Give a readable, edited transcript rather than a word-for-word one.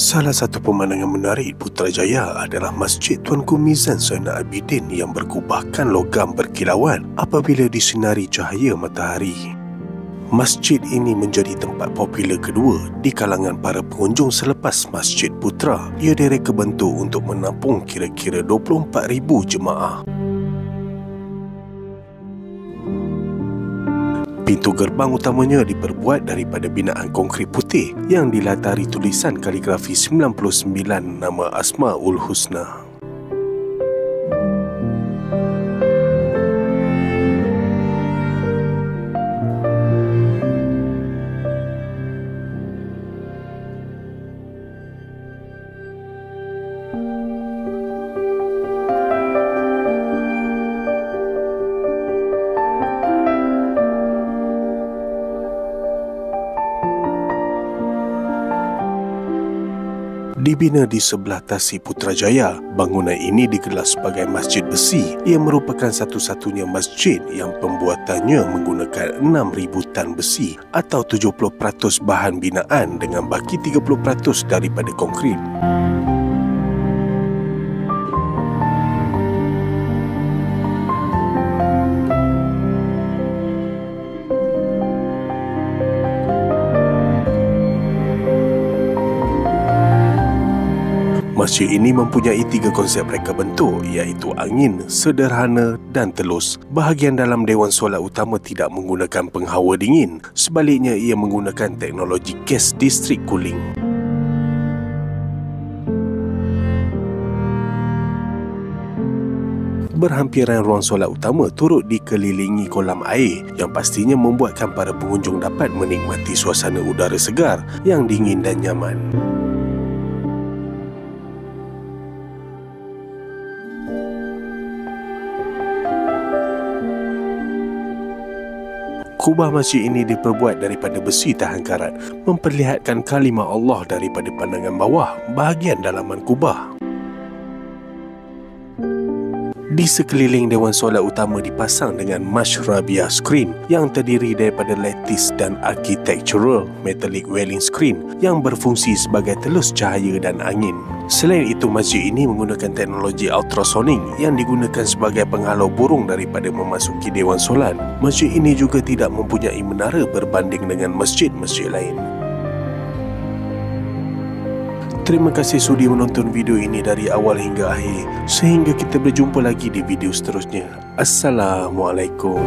Salah satu pemandangan menarik Putrajaya adalah Masjid Tuanku Mizan Zainal Abidin yang berkubahkan logam berkilauan apabila disinari cahaya matahari. Masjid ini menjadi tempat popular kedua di kalangan para pengunjung selepas Masjid Putra. Ia direka bentuk untuk menampung kira-kira 24,000 jemaah. Pintu gerbang utamanya diperbuat daripada binaan konkrit putih yang dilatari tulisan kaligrafi 99 nama Asmaul Husna. Dibina di sebelah tasik Putrajaya, bangunan ini digelar sebagai masjid besi. Ia merupakan satu-satunya masjid yang pembuatannya menggunakan 6,000 tan besi atau 70% bahan binaan dengan baki 30% daripada konkrit. Masjid ini mempunyai 3 konsep reka bentuk, iaitu angin, sederhana dan telus. Bahagian dalam Dewan Solat Utama tidak menggunakan penghawa dingin. Sebaliknya, ia menggunakan teknologi gas district cooling. Berhampiran ruang solat utama turut dikelilingi kolam air yang pastinya membuatkan para pengunjung dapat menikmati suasana udara segar yang dingin dan nyaman. Kubah masjid ini diperbuat daripada besi tahan karat, memperlihatkan kalimah Allah daripada pandangan bawah bahagian dalaman kubah. Di sekeliling Dewan Solat Utama dipasang dengan Mashrabiyah screen yang terdiri daripada lattice dan architectural metallic veiling screen yang berfungsi sebagai telus cahaya dan angin. Selain itu, masjid ini menggunakan teknologi ultrasonic yang digunakan sebagai penghalau burung daripada memasuki Dewan Solat. Masjid ini juga tidak mempunyai menara berbanding dengan masjid-masjid lain. Terima kasih sudi menonton video ini dari awal hingga akhir. Sehingga kita berjumpa lagi di video seterusnya. Assalamualaikum.